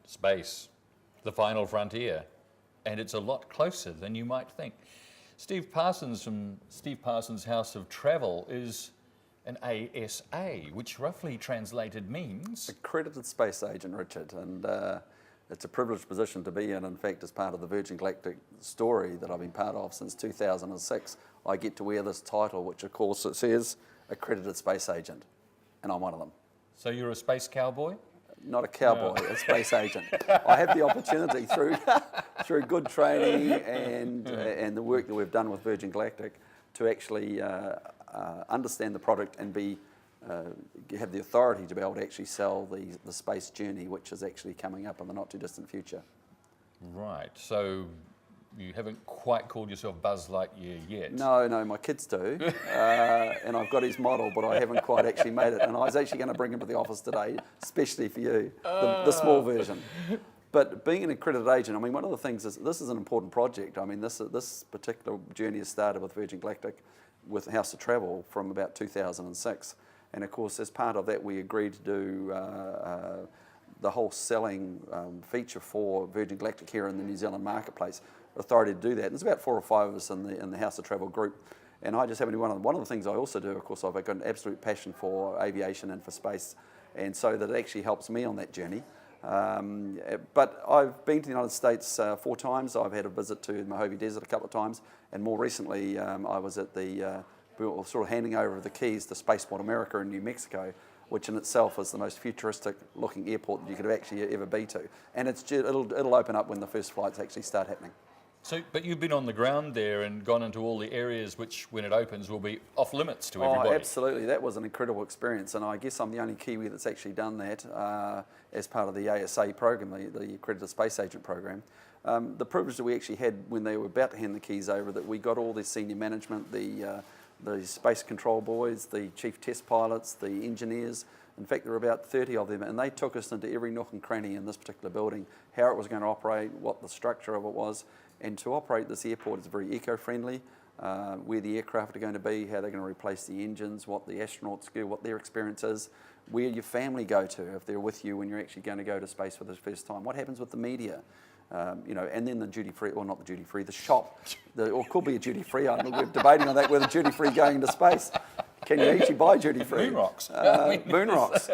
space, the final frontier, and it's a lot closer than you might think. Steve Parsons from Steve Parsons House of Travel is an ASA, which roughly translated means... Accredited Space Agent, Richard, and it's a privileged position to be in. In fact, as part of the Virgin Galactic story that I've been part of since 2006, I get to wear this title, which of course it says Accredited Space Agent, and I'm one of them. So you're a space cowboy? Not a cowboy, a space agent. I have the opportunity through good training and the work that we've done with Virgin Galactic to actually understand the product and have the authority to be able to actually sell the space journey, which is actually coming up in the not too distant future. Right. So you haven't quite called yourself Buzz Lightyear yet. No, my kids do, and I've got his model, but I haven't quite actually made it. And I was actually going to bring him to the office today, especially for you, the small version. But being an accredited agent, I mean, one of the things is this is an important project. I mean, this particular journey has started with Virgin Galactic, with House of Travel from about 2006, and of course, as part of that, we agreed to do the whole selling feature for Virgin Galactic here in the New Zealand marketplace. Authority to do that. And there's about 4 or 5 of us in the House of Travel group, and I just happen to be one of them. One of the things I also do, of course, I've got an absolute passion for aviation and for space, and so that actually helps me on that journey. But I've been to the United States 4 times. I've had a visit to the Mojave Desert a couple of times, and more recently I was at we were sort of handing over the keys to Spaceport America in New Mexico, which in itself is the most futuristic looking airport that you could have actually ever be to. And it'll open up when the first flights actually start happening. So, but you've been on the ground there and gone into all the areas which, when it opens, will be off limits to everybody. Oh, absolutely. That was an incredible experience, and I guess I'm the only Kiwi that's actually done that as part of the ASA program, the Accredited Space Agent program. The privilege that we actually had when they were about to hand the keys over, that we got all the senior management, the space control boys, the chief test pilots, the engineers. In fact, there were about 30 of them, and they took us into every nook and cranny in this particular building, how it was going to operate, what the structure of it was. And to operate this airport is very eco-friendly, where the aircraft are going to be, how they're going to replace the engines, what the astronauts do, what their experience is, where your family go to if they're with you when you're actually going to go to space for the first time, what happens with the media, and then the duty-free, or not the duty-free, the shop, or could be a duty-free. We're debating on that, whether duty-free going into space. Can you actually buy duty-free? Moon rocks. Moon rocks.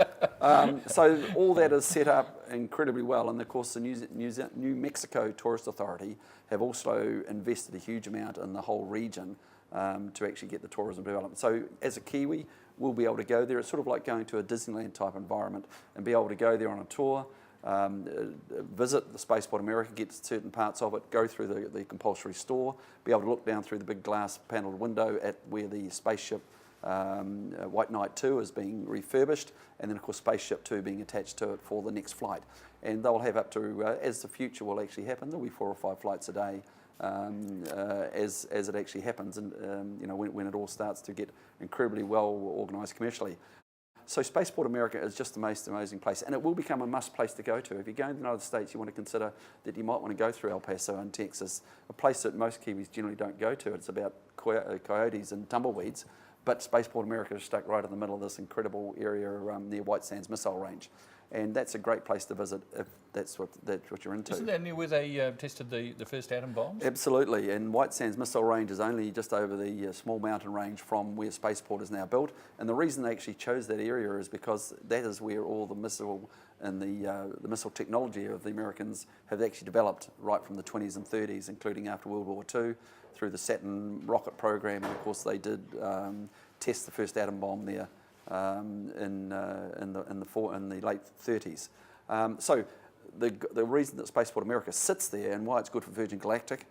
So all that is set up incredibly well, and of course the New Mexico Tourist Authority have also invested a huge amount in the whole region to actually get the tourism development. So as a Kiwi, we'll be able to go there. It's sort of like going to a Disneyland type environment and be able to go there on a tour, visit the Spaceport America, get certain parts of it, go through the compulsory store, be able to look down through the big glass panelled window at where the spaceship White Knight 2 is being refurbished, and then of course Spaceship 2 being attached to it for the next flight. And they'll have up to, as the future will actually happen, there'll be 4 or 5 flights a day as it actually happens, and when it all starts to get incredibly well organised commercially. So Spaceport America is just the most amazing place, and it will become a must place to go to. If you're going to the United States, you want to consider that you might want to go through El Paso in Texas, a place that most Kiwis generally don't go to. It's about coyotes and tumbleweeds, but Spaceport America is stuck right in the middle of this incredible area near White Sands Missile Range. And that's a great place to visit if that's what you're into. Isn't that near where they tested the first atom bombs? Absolutely, and White Sands Missile Range is only just over the small mountain range from where Spaceport is now built. And the reason they actually chose that area is because that is where all the missile and the missile technology of the Americans have actually developed right from the 20s and 30s, including after World War II, through the Saturn rocket program. And of course they did test the first atom bomb there in the late 30s. So the reason that Spaceport America sits there and why it's good for Virgin Galactic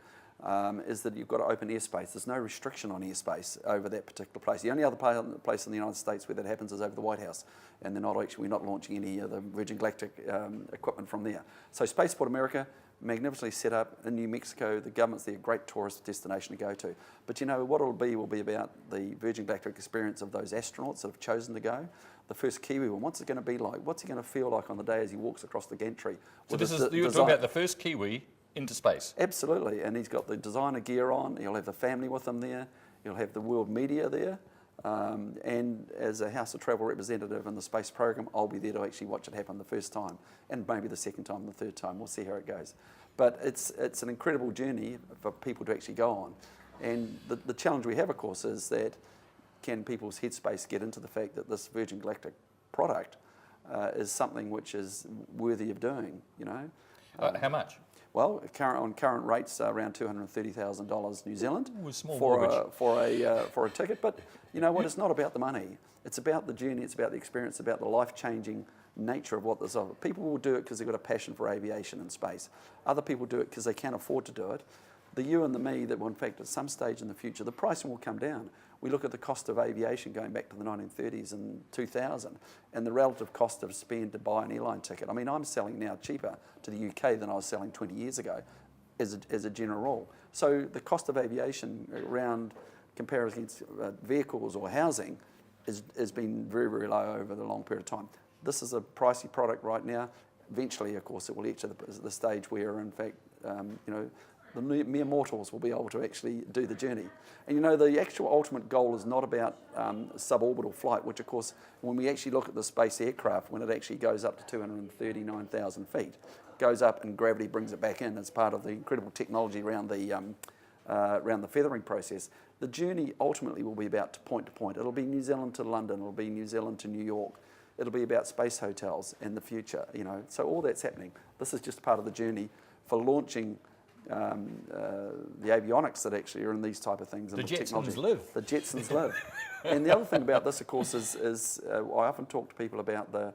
is that you've got open airspace. There's no restriction on airspace over that particular place. The only other place in the United States where that happens is over the White House, and we're not launching any of the Virgin Galactic equipment from there. So Spaceport America, magnificently set up in New Mexico. The government's there, a great tourist destination to go to. But what it'll be will be about the Virgin Galactic experience of those astronauts that have chosen to go. The first Kiwi one, what's it going to be like? What's he going to feel like on the day as he walks across the gantry? So you're talking about the first Kiwi into space? Absolutely, and he's got the designer gear on. He'll have the family with him there. He'll have the world media there. And as a House of Travel representative in the space program, I'll be there to actually watch it happen the first time, and maybe the second time, the third time. We'll see how it goes. But it's an incredible journey for people to actually go on. And the challenge we have, of course, is that can people's headspace get into the fact that this Virgin Galactic product is something which is worthy of doing, you know? How much? Well, on current rates, around $230,000 New Zealand Ooh, a small for a ticket. But you know what? It's not about the money. It's about the journey. It's about the experience. It's about the life-changing nature of what this is. People will do it because they've got a passion for aviation and space. Other people do it because they can't afford to do it. The you and the me that will, in fact, at some stage in the future, the pricing will come down. We look at the cost of aviation going back to the 1930s and 2000, and the relative cost of spend to buy an airline ticket. I mean, I'm selling now cheaper to the UK than I was selling 20 years ago, as a general rule. So the cost of aviation around compared against vehicles or housing has been very, very low over the long period of time. This is a pricey product right now. Eventually, of course, it will get to the stage where, in fact, you know, the mere mortals will be able to actually do the journey. And you know, the actual ultimate goal is not about suborbital flight, which of course, when we actually look at the space aircraft, when it actually goes up to 239,000 feet, goes up and gravity brings it back in as part of the incredible technology around the feathering process. The journey ultimately will be about point to point. It'll be New Zealand to London, it'll be New Zealand to New York. It'll be about space hotels in the future, you know. So all that's happening. This is just part of the journey for launching the avionics that actually are in these type of things. The and Jetsons technology. live. The Jetsons live. And the other thing about this, of course, is I often talk to people about the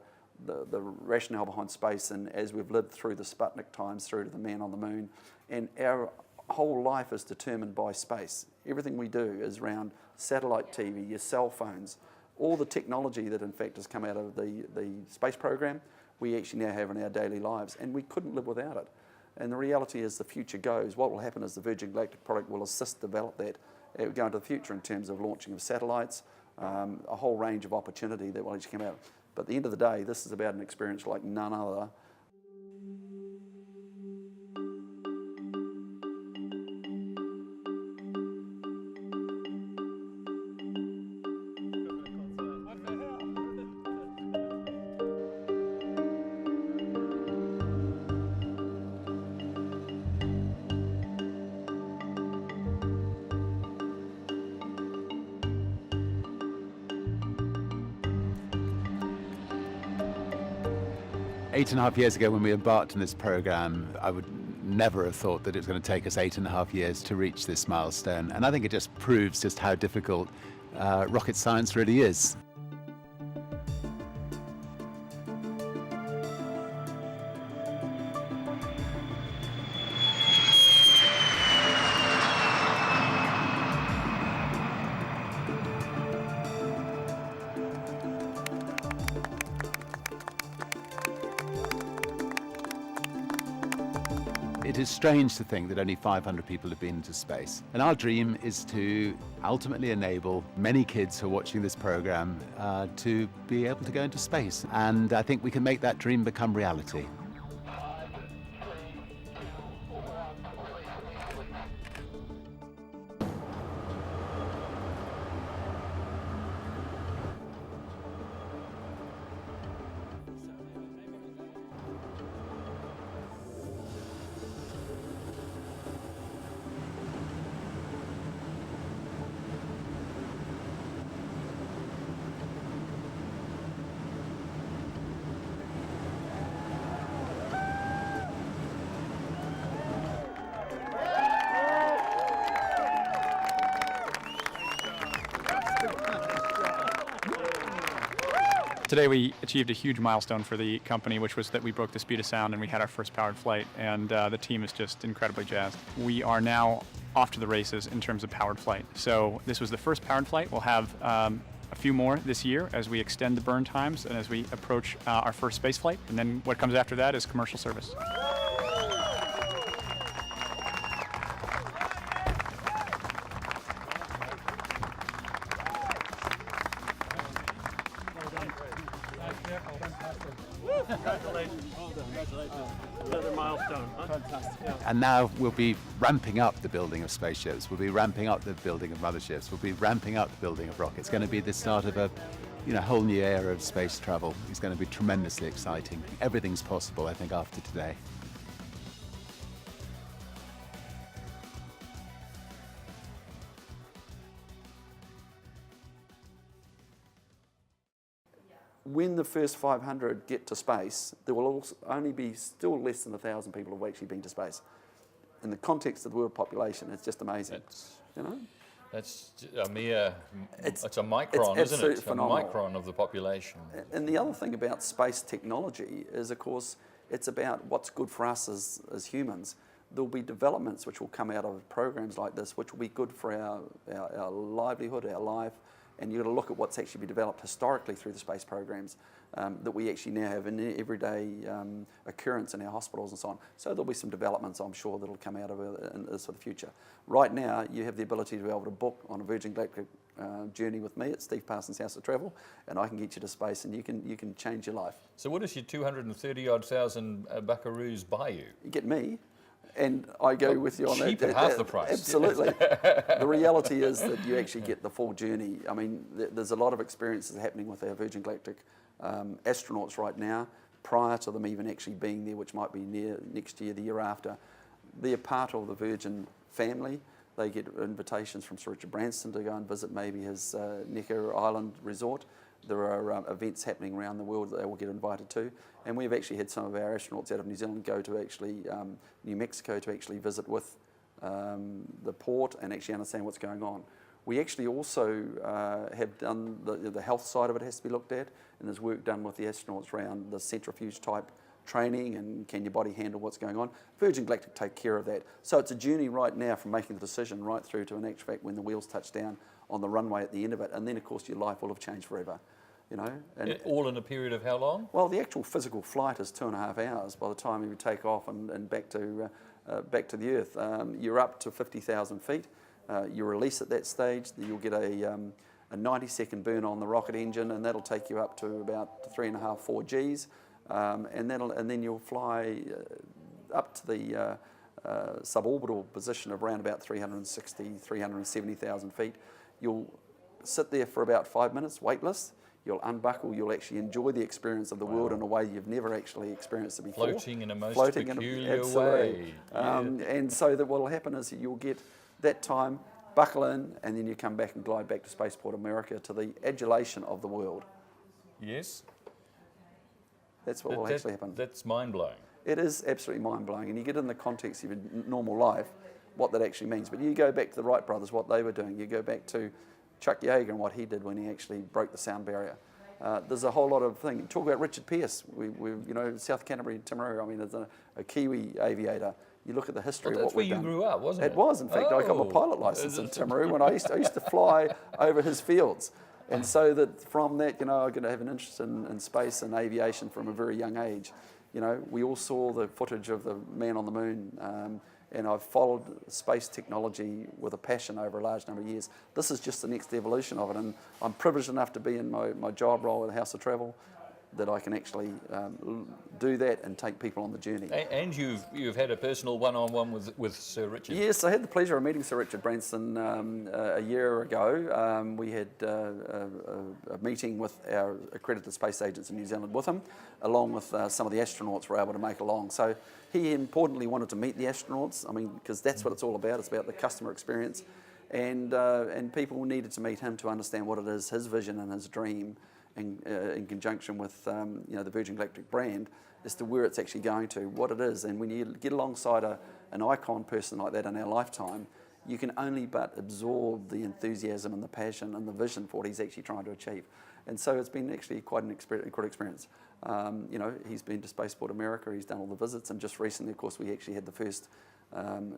rationale behind space, and as we've lived through the Sputnik times, through to the man on the moon, and our whole life is determined by space. Everything we do is around satellite TV, your cell phones, all the technology that in fact has come out of the space program, we actually now have in our daily lives, and we couldn't live without it. And the reality is, the future goes, what will happen is the Virgin Galactic product will assist develop that go into the future in terms of launching of satellites, a whole range of opportunity that will actually come out. But at the end of the day, this is about an experience like none other. Eight and a half years ago, when we embarked on this program, I would never have thought that it was going to take us 8.5 years to reach this milestone. And I think it just proves just how difficult rocket science really is. It is strange to think that only 500 people have been into space. And our dream is to ultimately enable many kids who are watching this program to be able to go into space. And I think we can make that dream become reality. Today we achieved a huge milestone for the company, which was that we broke the speed of sound and we had our first powered flight, and the team is just incredibly jazzed. We are now off to the races in terms of powered flight. So this was the first powered flight. We'll have a few more this year as we extend the burn times and as we approach our first space flight, and then what comes after that is commercial service. Congratulations. Another milestone. Huh? Fantastic. Yeah. And now we'll be ramping up the building of spaceships. We'll be ramping up the building of motherships. We'll be ramping up the building of rockets. It's going to be the start of a whole new era of space travel. It's going to be tremendously exciting. Everything's possible, I think, after today. When the first 500 get to space, there will also only be still less than 1,000 people who have actually been to space. In the context of the world population, it's just amazing. That's a mere, it's a micron, it's isn't it? phenomenal. A micron of the population. And the other thing about space technology is, of course, it's about what's good for us as humans. There'll be developments which will come out of programs like this, which will be good for our livelihood, our life. And you've got to look at what's actually been developed historically through the space programs that we actually now have in everyday occurrence in our hospitals and so on. So there'll be some developments, I'm sure, that'll come out of this for the future. Right now, you have the ability to be able to book on a Virgin Galactic journey with me at Steve Parsons House of Travel, and I can get you to space, and you can change your life. So what does your 230-odd thousand buckaroos buy you? You get me. And I go with you on that. Cheap at half the price. Absolutely. The reality is that you actually get the full journey. I mean, there's a lot of experiences happening with our Virgin Galactic astronauts right now, prior to them even actually being there, which might be next year, the year after. They're part of the Virgin family. They get invitations from Sir Richard Branson to go and visit maybe his Necker Island resort. There are events happening around the world that they will get invited to. And we've actually had some of our astronauts out of New Zealand go to actually New Mexico to actually visit with the port and actually understand what's going on. We actually also have done the health side of it has to be looked at, and there's work done with the astronauts around the centrifuge type training and can your body handle what's going on. Virgin Galactic take care of that. So it's a journey right now from making the decision right through to an actual fact when the wheels touch down on the runway at the end of it, and then of course your life will have changed forever. And all in a period of how long? well, the actual physical flight is 2.5 hours by the time you take off and back to the Earth. You're up to 50,000 feet. You release at that stage. You'll get a 90-second burn on the rocket engine, and that'll take you up to about 3.5, 4 Gs, and then you'll fly up to the suborbital position of around about 360,000, 370,000 feet. You'll sit there for about 5 minutes, weightless. You'll unbuckle, you'll actually enjoy the experience of the world in a way you've never actually experienced it before. Floating in a most peculiar way. And so that what will happen is you'll get that time, buckle in, and then you come back and glide back to Spaceport America to the adulation of the world. Yes. That's what will actually happen. That's mind-blowing. It is absolutely mind-blowing, and you get in the context of your normal life what that actually means. But you go back to the Wright brothers, what they were doing. You go back to Chuck Yeager and what he did when he actually broke the sound barrier. There's a whole lot of things. Talk about Richard Pearce. We South Canterbury, Timaru. I mean, there's a Kiwi aviator. You look at the history of what we've done. That's where you grew up, wasn't it? It was. In fact, I got my pilot license in Timaru when I used to fly over his fields. And so that from that, I'm going to have an interest in space and aviation from a very young age. We all saw the footage of the man on the moon. And I've followed space technology with a passion over a large number of years. This is just the next evolution of it, and I'm privileged enough to be in my job role at the House of Travel that I can actually do that and take people on the journey. And you've had a personal one-on-one with Sir Richard. Yes, I had the pleasure of meeting Sir Richard Branson a year ago. We had a meeting with our accredited space agents in New Zealand with him, along with some of the astronauts were able to make along. So he importantly wanted to meet the astronauts, because that's what it's all about. It's about the customer experience. And people needed to meet him to understand what it is, his vision and his dream, in conjunction with the Virgin Galactic brand, as to where it's actually going to, what it is. And when you get alongside an icon person like that in our lifetime, you can only but absorb the enthusiasm and the passion and the vision for what he's actually trying to achieve. And so it's been actually quite an incredible experience. He's been to Spaceport America, he's done all the visits, and just recently, of course, we actually had the first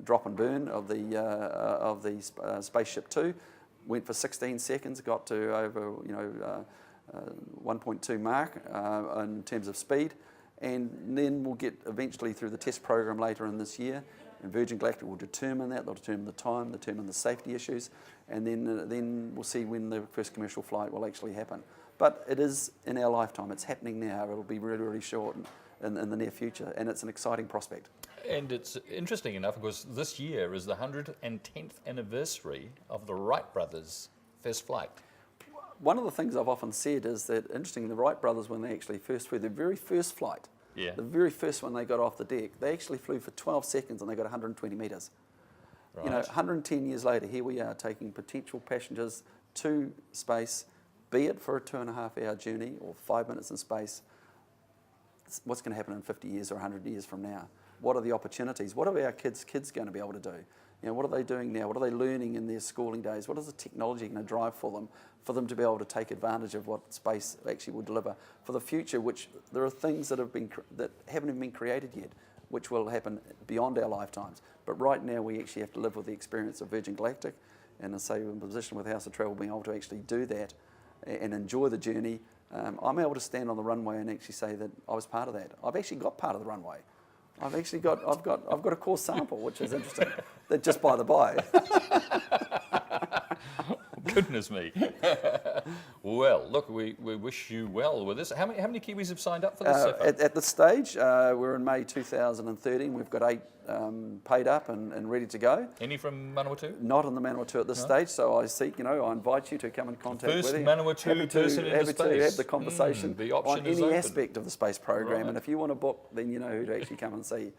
drop and burn of the Spaceship 2. Went for 16 seconds, got to over 1.2 Mach in terms of speed, and then we'll get eventually through the test program later in this year, and Virgin Galactic will determine that. They'll determine the time, determine the safety issues, and then we'll see when the first commercial flight will actually happen. But it is in our lifetime. It's happening now. It'll be really, really short in the near future, and it's an exciting prospect. And it's interesting enough because this year is the 110th anniversary of the Wright brothers' first flight. One of the things I've often said is that, interesting, the Wright brothers, when they actually first flew, their very first flight, Yeah. the very first one they got off the deck, they actually flew for 12 seconds and they got 120 metres. You know, Right. 110 years later, here we are taking potential passengers to space, be it for a 2.5-hour journey or 5 minutes in space. What's going to happen in 50 years or 100 years from now? What are the opportunities? What are our kids going to be able to do? You know, what are they doing now? What are they learning in their schooling days? What is the technology going to drive for them to be able to take advantage of what space actually will deliver for the future? Which there are things that haven't even been created yet, which will happen beyond our lifetimes. But right now, we actually have to live with the experience of Virgin Galactic, and as I say, we're in a position with House of Travel being able to actually do that and enjoy the journey. I'm able to stand on the runway and actually say that I was part of that. I've actually got part of the runway. I've got a core sample, which is interesting. That just by the by. Goodness me. Well, look, we wish you well with this. How many Kiwis have signed up for this effort? At this stage, we're in May 2013. We've got 8 paid up and ready to go. Any from Manawatu? Not in the Manawatu at this stage, so I seek, I invite you to come in contact First with you. Manawatu person into happy space. to have the conversation The option on is any open. aspect of the space program. Right. And if you want to book, then you know who to actually come and see.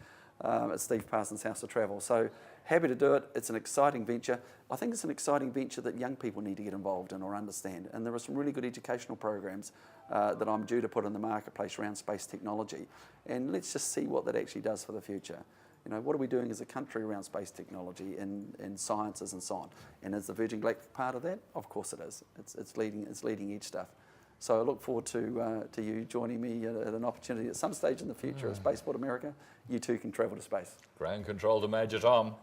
It's Steve Parsons' House of Travel. So happy to do it. It's an exciting venture. I think it's an exciting venture that young people need to get involved in or understand. And there are some really good educational programs that I'm due to put in the marketplace around space technology. And let's just see what that actually does for the future. What are we doing as a country around space technology and sciences and so on? And is the Virgin Galactic part of that? Of course it is. It's leading edge stuff. So I look forward to you joining me at an opportunity at some stage in the future at Spaceport America. You too can travel to space. Ground control to Major Tom.